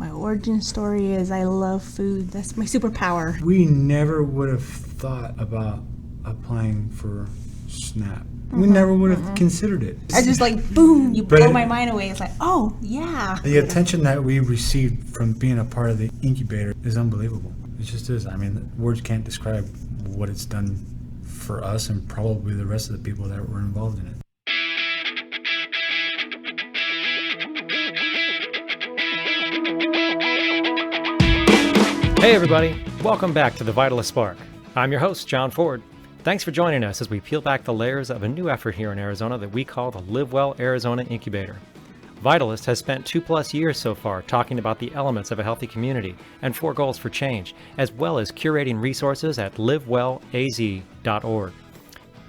My origin story is I love food. That's my superpower. We never would have thought about applying for SNAP. We never would have considered it. I just boom, you blow my mind away. It's like, oh, yeah. The attention that we received from being a part of the incubator is unbelievable. It just is. I mean, words can't describe what it's done for us and probably the rest of the people that were involved in it. Hey everybody, welcome back to the Vitalyst Spark. I'm your host, John Ford. Thanks for joining us as we peel back the layers of a new effort here in Arizona that we call the Well Arizona Incubator. Vitalyst has spent 2+ years so far talking about the elements of a healthy community and 4 goals for change, as well as curating resources at livewellaz.org.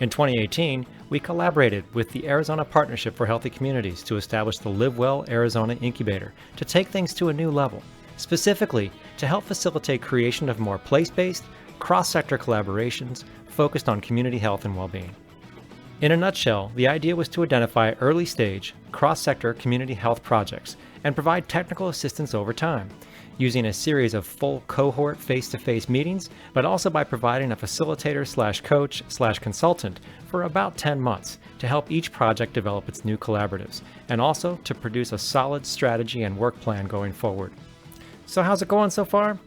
In 2018, we collaborated with the Arizona Partnership for Healthy Communities to establish the Well Arizona Incubator to take things to a new level, specifically to help facilitate creation of more place-based, cross-sector collaborations focused on community health and well-being. In a nutshell, the idea was to identify early-stage, cross-sector community health projects and provide technical assistance over time, using a series of full cohort face-to-face meetings, but also by providing a facilitator/coach/consultant for about 10 months to help each project develop its new collaboratives, and also to produce a solid strategy and work plan going forward. So how's it going so far?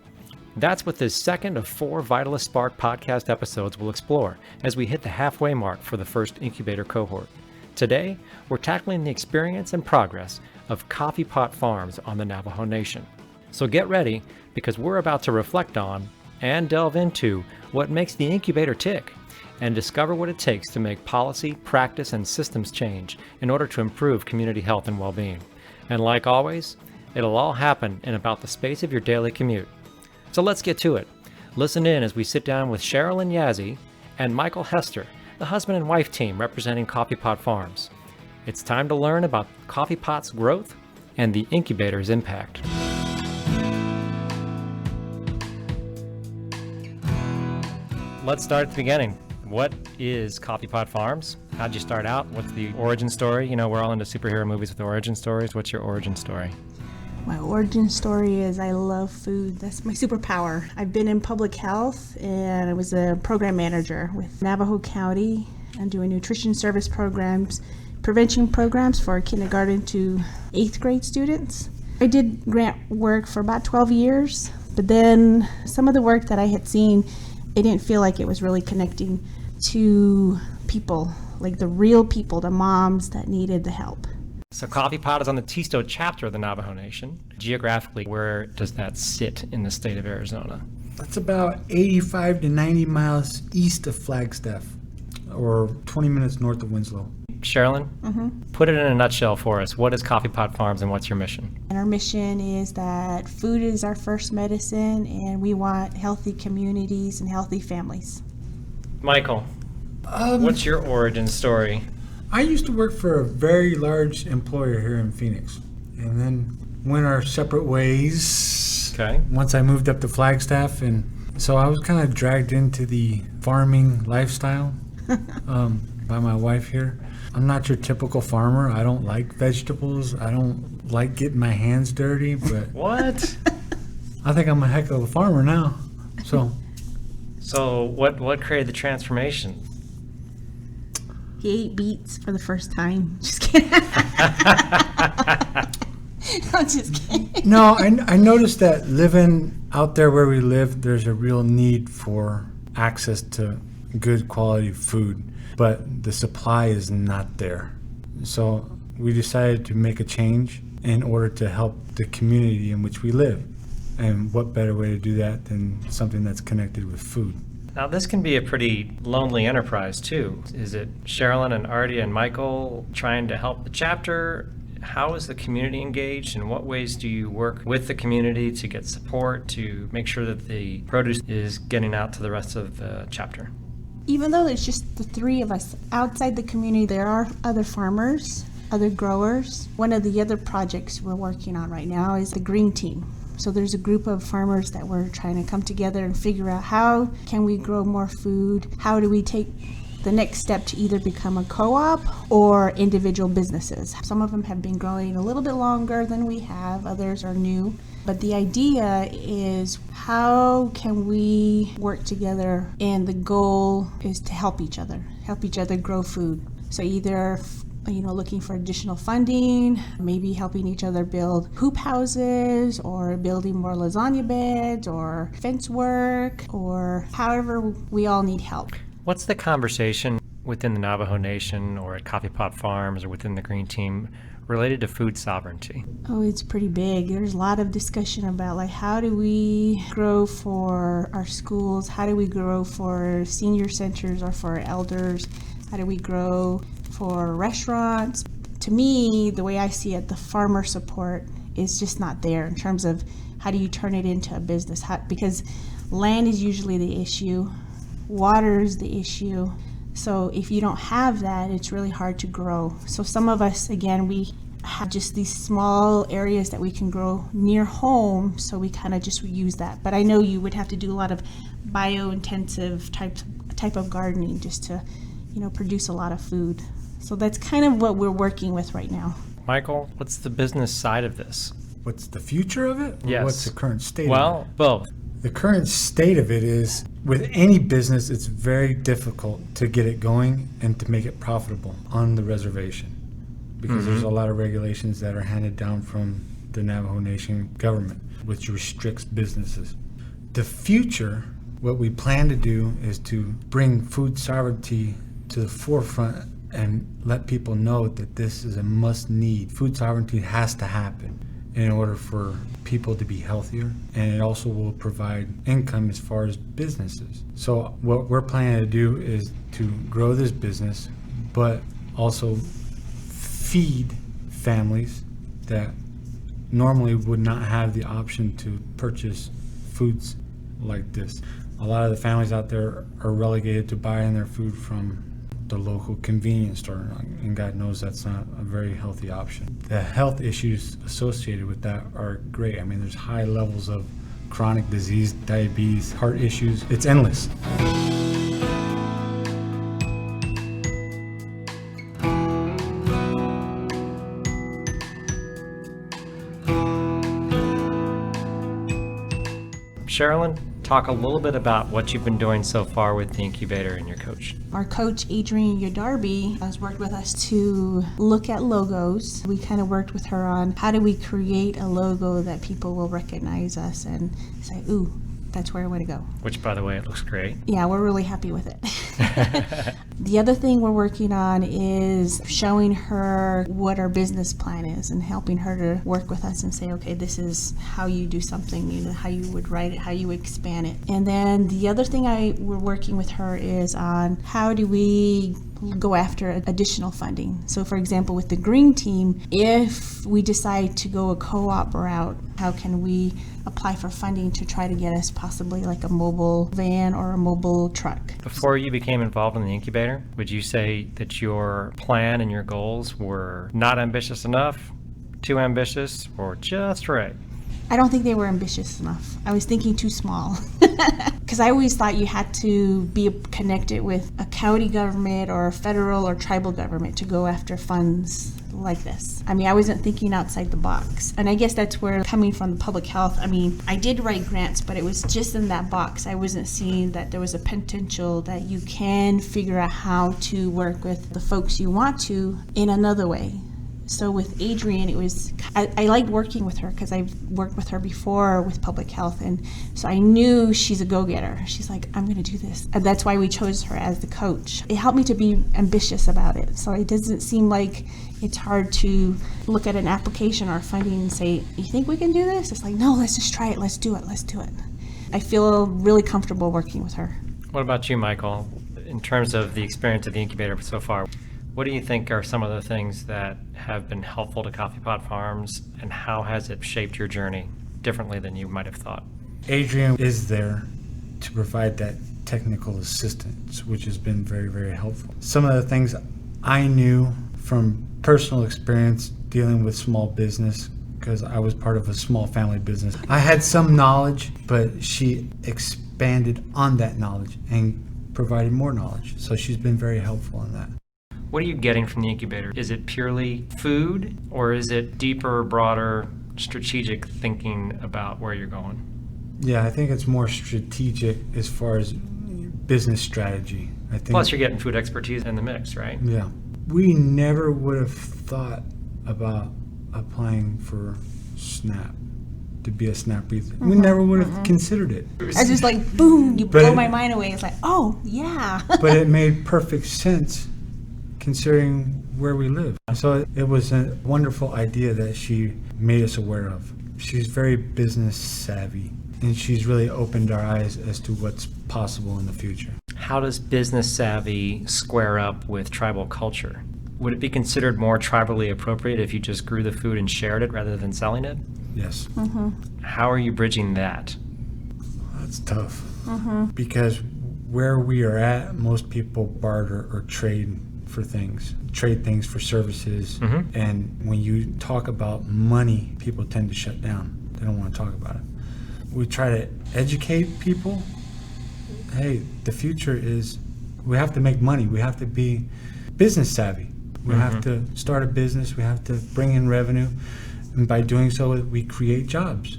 That's what this second of 4 Vitalyst Spark podcast episodes will explore as we hit the halfway mark for the first incubator cohort. Today, we're tackling the experience and progress of coffee pot farms on the Navajo Nation. So get ready, because we're about to reflect on and delve into what makes the incubator tick and discover what it takes to make policy, practice, and systems change in order to improve community health and well-being. And like always, it'll all happen in about the space of your daily commute. So let's get to it. Listen in as we sit down with Cherilyn, Yazzie and Michael Hester, the husband and wife team representing Coffee Pot Farms. It's time to learn about Coffee Pot's growth and the incubator's impact. Let's start at the beginning. What is Coffee Pot Farms? How'd you start out? What's the origin story? You know, we're all into superhero movies with origin stories. What's your origin story? My origin story is I love food. That's my superpower. I've been in public health, and I was a program manager with Navajo County and doing nutrition service programs, prevention programs for kindergarten to 8th grade students. I did grant work for about 12 years, but then some of the work that I had seen, I didn't feel like it was really connecting to people, like the real people, the moms that needed the help. So Coffee Pot is on the Tisto chapter of the Navajo Nation. Geographically, where does that sit in the state of Arizona? That's about 85 to 90 miles east of Flagstaff, or 20 minutes north of Winslow. Cherilyn, put it in a nutshell for us. What is Coffee Pot Farms and what's your mission? And our mission is that food is our first medicine, and we want healthy communities and healthy families. Michael, what's your origin story? I used to work for a very large employer here in Phoenix, and then went our separate ways. Okay. Once I moved up to Flagstaff, and so I was kind of dragged into the farming lifestyle by my wife here. I'm not your typical farmer. I don't like vegetables. I don't like getting my hands dirty, but What? I think I'm a heck of a farmer now. So what created the transformation? He ate beets for the first time. Just kidding. I'm just kidding. no, I noticed that living out there where we live, there's a real need for access to good quality food, but the supply is not there. So we decided to make a change in order to help the community in which we live. And what better way to do that than something that's connected with food? Now, this can be a pretty lonely enterprise, too. Is it Cherilyn and Artie and Michael trying to help the chapter? How is the community engaged? In what ways do you work with the community to get support, to make sure that the produce is getting out to the rest of the chapter? Even though it's just the 3 of us outside the community, there are other farmers, other growers. One of the other projects we're working on right now is the Green Team. So there's a group of farmers that we're trying to come together and figure out how can we grow more food? How do we take the next step to either become a co-op or individual businesses? Some of them have been growing a little bit longer than we have. Others are new. But the idea is, how can we work together? And the goal is to help each other grow food. So either looking for additional funding, maybe helping each other build hoop houses, or building more lasagna beds, or fence work, or however, we all need help. What's the conversation within the Navajo Nation or at Coffee Pot Farms or within the Green Team related to food sovereignty? Oh, it's pretty big. There's a lot of discussion about, like, how do we grow for our schools? How do we grow for senior centers or for our elders? How do we grow for restaurants? To me, the way I see it, the farmer support is just not there in terms of how do you turn it into a business? Because land is usually the issue, water is the issue. So if you don't have that, it's really hard to grow. So some of us, again, we have just these small areas that we can grow near home, so we kind of just use that. But I know you would have to do a lot of bio-intensive type of gardening just to produce a lot of food. So that's kind of what we're working with right now. Michael, what's the business side of this? What's the future of it? Or Yes. What's the current state of it? Well, both. The current state of it is, with any business, it's very difficult to get it going and to make it profitable on the reservation, because there's a lot of regulations that are handed down from the Navajo Nation government, which restricts businesses. The future, what we plan to do is to bring food sovereignty to the forefront and let people know that this is a must need. Food sovereignty has to happen in order for people to be healthier, and it also will provide income as far as businesses. So what we're planning to do is to grow this business, but also feed families that normally would not have the option to purchase foods like this. A lot of the families out there are relegated to buying their food from the local convenience store, and God knows that's not a very healthy option. The health issues associated with that are great. I mean, there's high levels of chronic disease, diabetes, heart issues. It's endless. Cherilyn, talk a little bit about what you've been doing so far with the incubator and your coach. Our coach, Adrienne Yodarby, has worked with us to look at logos. We kind of worked with her on how do we create a logo that people will recognize us and say, ooh, that's where I want to go. Which, by the way, it looks great. Yeah, we're really happy with it. The other thing we're working on is showing her what our business plan is and helping her to work with us and say, okay, this is how you do something, how you would write it, how you would expand it. And then the other thing we're working with her is on how do we go after additional funding. So for example, with the Green Team, if we decide to go a co-op route, how can we apply for funding to try to get us possibly like a mobile van or a mobile truck? Before you became involved in the incubator, would you say that your plan and your goals were not ambitious enough, too ambitious, or just right? I don't think they were ambitious enough. I was thinking too small. Because I always thought you had to be connected with a county government or a federal or tribal government to go after funds like this. I mean, I wasn't thinking outside the box. And I guess that's where, coming from the public health, I mean, I did write grants, but it was just in that box. I wasn't seeing that there was a potential that you can figure out how to work with the folks you want to in another way. So with Adrienne, I liked working with her because I've worked with her before with public health, and so I knew she's a go-getter. She's like, I'm going to do this. And that's why we chose her as the coach. It helped me to be ambitious about it. So it doesn't seem like it's hard to look at an application or funding and say, you think we can do this? It's like, no, let's just try it. Let's do it. I feel really comfortable working with her. What about you, Michael? In terms of the experience of the incubator so far, what do you think are some of the things that have been helpful to Coffee Pot Farms, and how has it shaped your journey differently than you might have thought? Adrienne is there to provide that technical assistance, which has been very, very helpful. Some of the things I knew from personal experience dealing with small business, because I was part of a small family business, I had some knowledge, but she expanded on that knowledge and provided more knowledge. So she's been very helpful in that. What are you getting from the incubator? Is it purely food, or is it deeper, broader strategic thinking about where you're going. Yeah, I think it's more strategic as far as business strategy. I think. Plus, you're getting food expertise in the mix, right? Yeah. We never would have thought about applying for SNAP, to be a SNAP breather. We never would have considered it. I was just like, boom, you blow my mind away. It's like, oh, yeah. But it made perfect sense considering where we live. So it was a wonderful idea that she made us aware of. She's very business savvy, and she's really opened our eyes as to what's possible in the future. How does business savvy square up with tribal culture? Would it be considered more tribally appropriate if you just grew the food and shared it rather than selling it? Yes. How are you bridging that? That's tough. Because where we are at, most people barter or trade for things, trade things for services. And when you talk about money, people tend to shut down. They don't want to talk about it. We try to educate people. Hey, the future is we have to make money. We have to be business savvy. We have to start a business. We have to bring in revenue. And by doing so, we create jobs.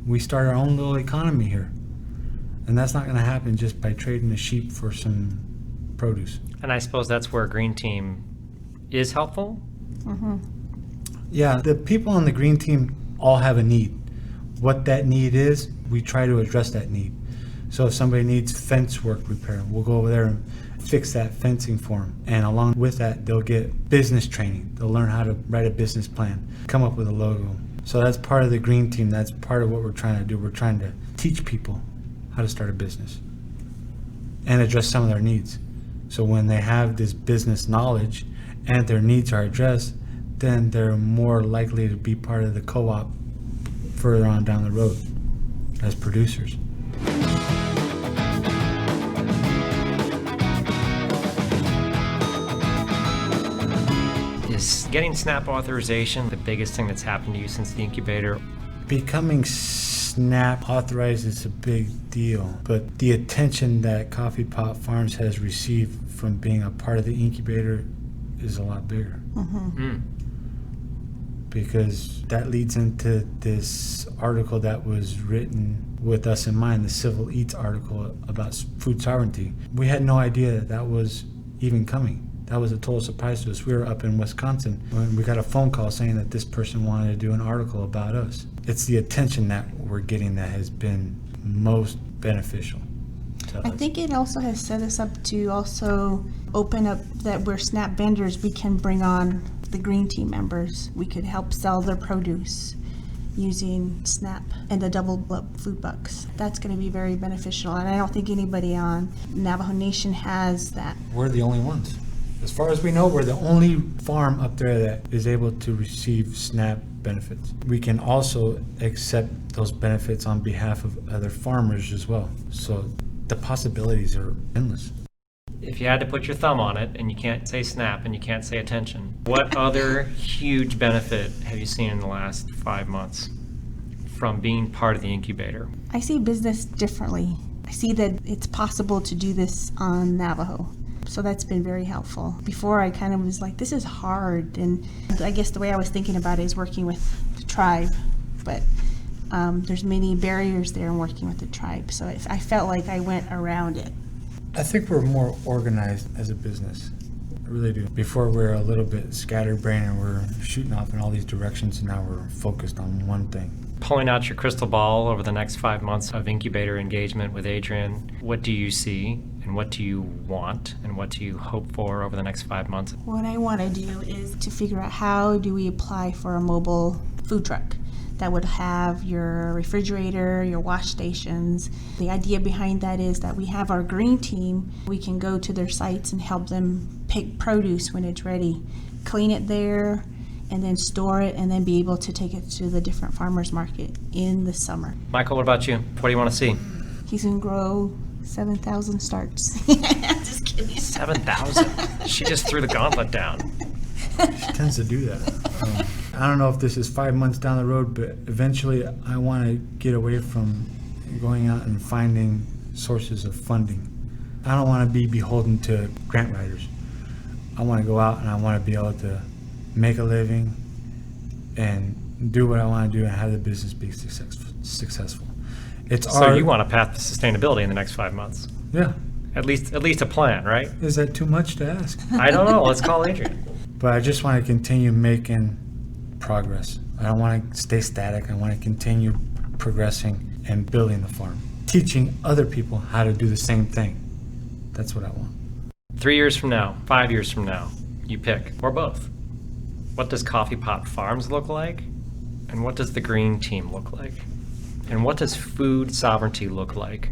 We start our own little economy here. And that's not going to happen just by trading a sheep for some produce. And I suppose that's where Green Team is helpful? Yeah, the people on the Green Team all have a need. What that need is, we try to address that need. So if somebody needs fence work repair, we'll go over there and fix that fencing for them. And along with that, they'll get business training. They'll learn how to write a business plan, come up with a logo. So that's part of the Green Team. That's part of what we're trying to do. We're trying to teach people how to start a business and address some of their needs. So when they have this business knowledge and their needs are addressed, then they're more likely to be part of the co-op further on down the road as producers. Is getting SNAP authorization the biggest thing that's happened to you since the incubator? Becoming SNAP authorized is a big deal, but the attention that Coffee Pot Farms has received from being a part of the incubator is a lot bigger. Because that leads into this article that was written with us in mind, the Civil Eats article about food sovereignty. We had no idea that was even coming. That was a total surprise to us. We were up in Wisconsin when we got a phone call saying that this person wanted to do an article about us. It's the attention that we're getting that has been most beneficial to us. I think it also has set us up to also open up that we're SNAP vendors. We can bring on the Green Team members. We could help sell their produce using SNAP and the double up food bucks. That's going to be very beneficial, and I don't think anybody on Navajo Nation has that. We're the only ones. As far as we know, we're the only farm up there that is able to receive SNAP benefits. We can also accept those benefits on behalf of other farmers as well. So the possibilities are endless. If you had to put your thumb on it, and you can't say SNAP and you can't say attention, what other huge benefit have you seen in the last 5 months from being part of the incubator? I see business differently. I see that it's possible to do this on Navajo. So that's been very helpful. Before I kind of was like, this is hard. And I guess the way I was thinking about it is working with the tribe. But there's many barriers there in working with the tribe. So I felt like I went around it. I think we're more organized as a business. I really do. Before we were a little bit scatterbrained and we're shooting off in all these directions, and now we're focused on one thing. Pulling out your crystal ball over the next 5 months of incubator engagement with Adrian, what do you see and what do you want and what do you hope for over the next 5 months? What I want to do is to figure out how do we apply for a mobile food truck that would have your refrigerator, your wash stations. The idea behind that is that we have our Green Team. We can go to their sites and help them pick produce when it's ready, clean it there, and then store it, and then be able to take it to the different farmers market in the summer. Michael, what about you? What do you want to see? He's gonna grow 7,000 starts. Just kidding. 7,000? She just threw the gauntlet down. She tends to do that. I don't know if this is 5 months down the road, but eventually I want to get away from going out and finding sources of funding. I don't want to be beholden to grant writers. I want to go out and I want to be able to make a living and do what I want to do, and have the business be successful. So you want a path to sustainability in the next 5 months? Yeah. At least a plan, right? Is that too much to ask? I don't know. Let's call Adrian. But I just want to continue making progress. I don't want to stay static. I want to continue progressing and building the farm, teaching other people how to do the same thing. That's what I want. 3 years from now, 5 years from now, you pick, or both. What does Coffee Pot Farms look like? And what does the Green Team look like? And what does food sovereignty look like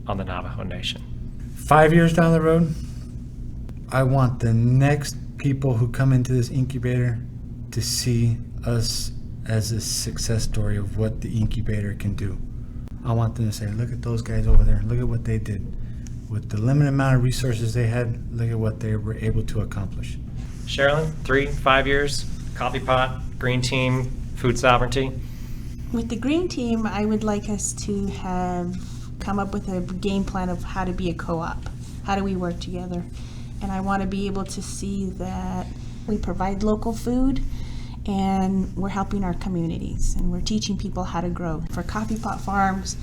on the Navajo Nation? 5 years down the road, I want the next people who come into this incubator to see us as a success story of what the incubator can do. I want them to say, look at those guys over there. Look at what they did. With the limited amount of resources they had, look at what they were able to accomplish. Cherilyn, 3, 5 years, Coffee Pot, Green Team, food sovereignty. With the Green Team, I would like us to have come up with a game plan of how to be a co-op. How do we work together? And I want to be able to see that we provide local food and we're helping our communities and we're teaching people how to grow. For Coffee Pot Farms,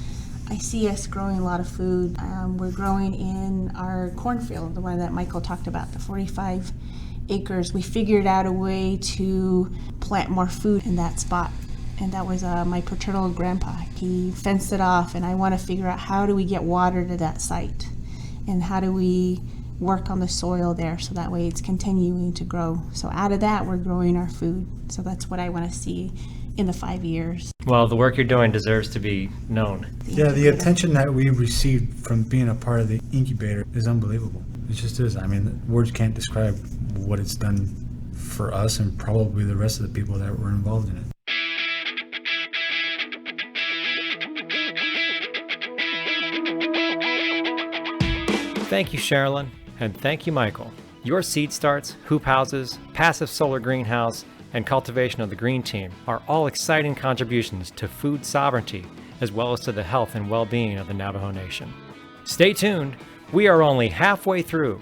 I see us growing a lot of food. We're growing in our cornfield, the one that Michael talked about, the 45 acres. We figured out a way to plant more food in that spot. And that was my paternal grandpa. He fenced it off, and I want to figure out how do we get water to that site and how do we work on the soil there so that way it's continuing to grow. So out of that, we're growing our food. So that's what I want to see in the 5 years. Well, the work you're doing deserves to be known. Yeah, the attention that we received from being a part of the incubator is unbelievable. It just is. I mean, words can't describe what it's done for us and probably the rest of the people that were involved in it. Thank you, Cherilyn, and thank you, Michael. Your seed starts, hoop houses, passive solar greenhouse, and cultivation of the Green Team are all exciting contributions to food sovereignty, as well as to the health and well-being of the Navajo Nation. Stay tuned. We are only halfway through.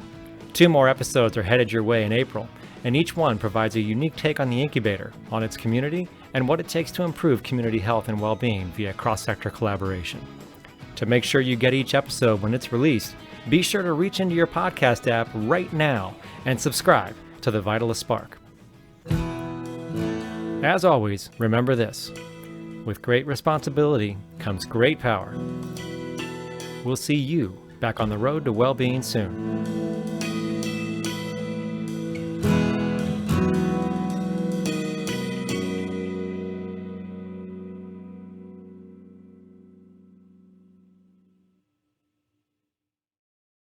2 more episodes are headed your way in April, and each one provides a unique take on the incubator, on its community, and what it takes to improve community health and well-being via cross-sector collaboration. To make sure you get each episode when it's released, be sure to reach into your podcast app right now and subscribe to the Vitalyst Spark. As always, remember this: with great responsibility comes great power. We'll see you back on the road to well-being soon.